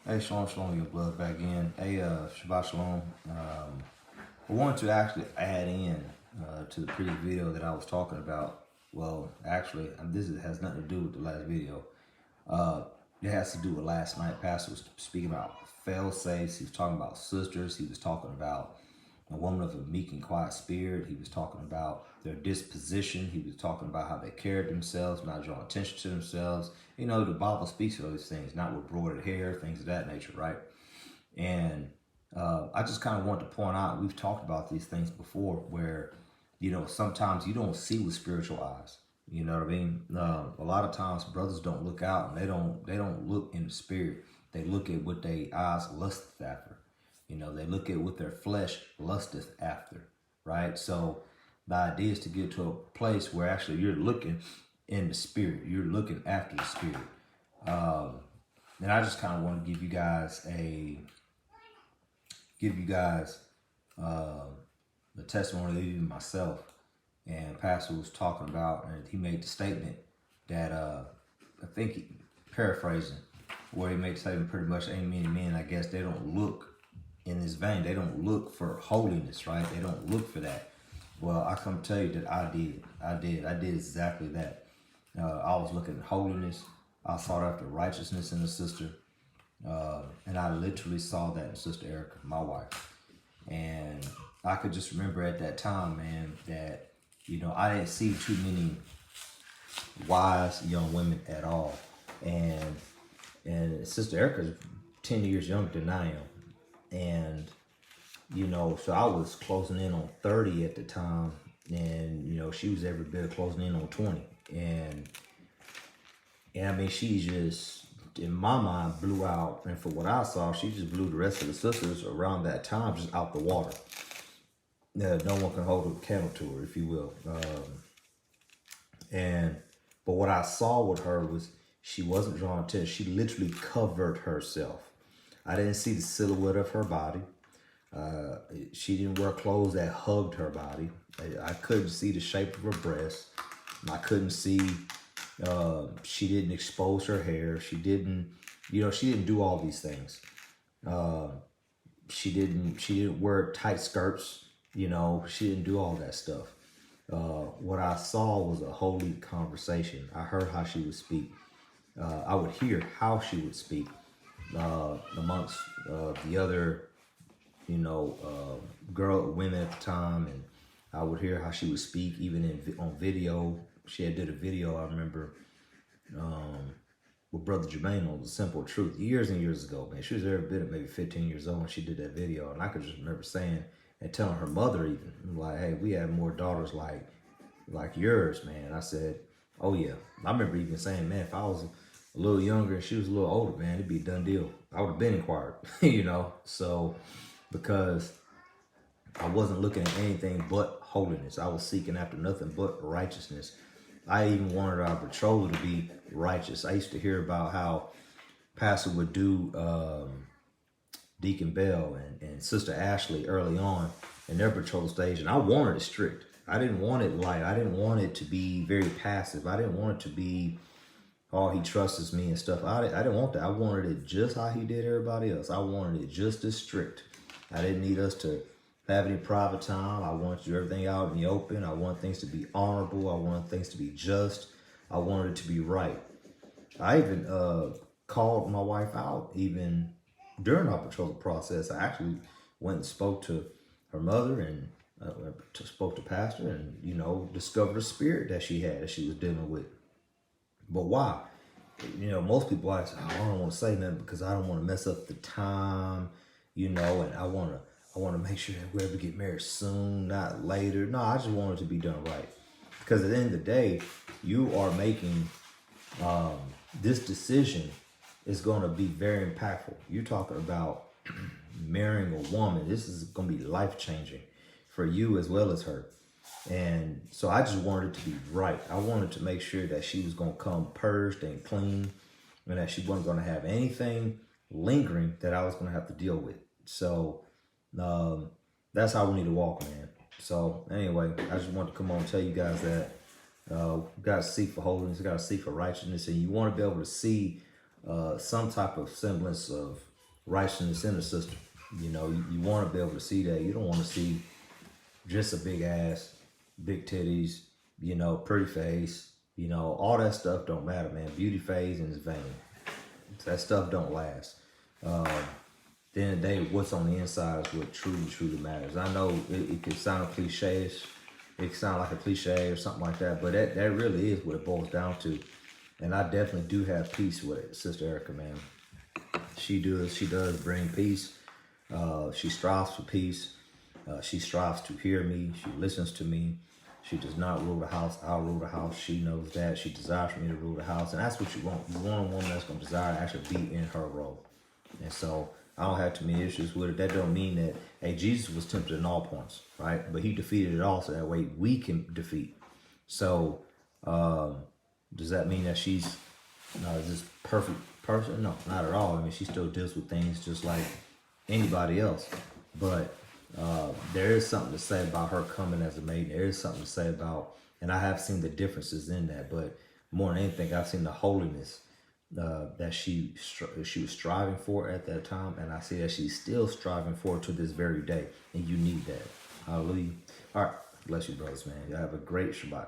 Hey, Shalom, Shalom, your blood back in. Hey, Shabbat Shalom. I wanted to actually add in to the previous video that I was talking about. Well, actually, has nothing to do with the last video. It has to do with last night. Pastor was speaking about fail safes. He was talking about sisters. He was talking about a woman of a meek and quiet spirit. He was talking about their disposition. He was talking about how they carried themselves, not drawing attention to themselves. You know, the Bible speaks of those things, not with broided hair, things of that nature, right? And I just kind of want to point out, we've talked about these things before where, you know, sometimes you don't see with spiritual eyes. You know what I mean? A lot of times brothers don't look out and they don't look in the spirit. They look at what their eyes lusteth after. You know, they look at what their flesh lusteth after, right? So the idea is to get to a place where actually you're looking in the spirit. You're looking after the spirit. And I just kind of want to give you guys the testimony of even myself. And Pastor was talking about, and he made the statement that I think paraphrasing, where he made the statement pretty much, ain't many men, I guess, they don't look in this vein. They don't look for holiness, right? They don't look for that. Well, I come tell you that I did exactly that. I was looking at holiness. I sought after righteousness in a sister. And I literally saw that in Sister Erica, my wife. And I could just remember at that time, man, that, you know, I didn't see too many wise young women at all. And Sister Erica's 10 years younger than I am. And, you know, so I was closing in on 30 at the time. And, you know, she was every bit closing in on 20. And I mean, she just, in my mind, blew out. And for what I saw, she just blew the rest of the sisters around that time just out the water. No one can hold a candle to her, if you will. But what I saw with her was she wasn't drawing attention. She literally covered herself. I didn't see the silhouette of her body. She didn't wear clothes that hugged her body. I couldn't see the shape of her breast. I couldn't see, she didn't expose her hair. She didn't do all these things. She didn't wear tight skirts. You know, she didn't do all that stuff. What I saw was a holy conversation. I heard how she would speak. I would hear how she would speak amongst the other, you know, women at the time, and I would hear how she would speak even on video. She had did a video, I remember, with Brother Jermaine on The Simple Truth years and years ago, man. She was every bit of maybe 15 years old when she did that video, and I could just remember saying and telling her mother even, like, hey, we have more daughters like yours, man. I said, oh yeah. I remember even saying, man, if I was a little younger and she was a little older, man, it'd be a done deal. I would have been inquired, you know? So, because I wasn't looking at anything but holiness. I was seeking after nothing but righteousness. I even wanted our betrothal to be righteous. I used to hear about how Pastor would do Deacon Bell and Sister Ashley early on in their betrothal stage, and I wanted it strict. I didn't want it light. I didn't want it to be very passive. I didn't want it to be, oh, he trusts me and stuff. I didn't want that. I wanted it just how he did everybody else. I wanted it just as strict. I didn't need us to have any private time. I wanted to do everything out in the open. I wanted things to be honorable. I wanted things to be just. I wanted it to be right. I even called my wife out even during our betrothal process. I actually went and spoke to her mother and spoke to Pastor and, you know, discovered a spirit that she had that she was dealing with. But why? You know, most people ask, oh, I don't want to say nothing because I don't want to mess up the time, you know, and I want to make sure that we ever get married soon, not later. No, I just want it to be done right. Because at the end of the day, you are making this decision is going to be very impactful. You're talking about marrying a woman. This is going to be life-changing for you as well as her. And so I just wanted it to be right. I wanted to make sure that she was going to come purged and clean and that she wasn't going to have anything lingering that I was going to have to deal with. So that's how we need to walk, man. So anyway, I just wanted to come on and tell you guys that you got to seek for holiness, you got to seek for righteousness, and you want to be able to see some type of semblance of righteousness in the sister. You know, you want to be able to see that. You don't want to see just a big ass, big titties, you know, pretty face, you know, all that stuff don't matter, man. Beauty fades and is vain. That stuff don't last. Then the day, what's on the inside is what truly matters. I know it could sound cliche-ish. It could sound like a cliche or something like that, but that really is what it boils down to. And I definitely do have peace with it, Sister Erica, man. She does bring peace. She strives for peace. She strives to hear me. She listens to me. She does not rule the house. I'll rule the house. She knows that. She desires for me to rule the house. And that's what you want. You want a woman that's going to desire to actually be in her role. And so I don't have too many issues with it. That don't mean that, hey, Jesus was tempted in all points, right? But he defeated it all, so that way we can defeat. So does that mean that she's this perfect person? No, not at all. I mean, she still deals with things just like anybody else. But there is something to say about her coming as a maiden. There is something to say about, and I have seen the differences in that. But more than anything, I've seen the holiness that she was striving for at that time, and I see that she's still striving for to this very day. And you need that. Hallelujah. All right, bless you, brothers, man. Y'all have a great Shabbat.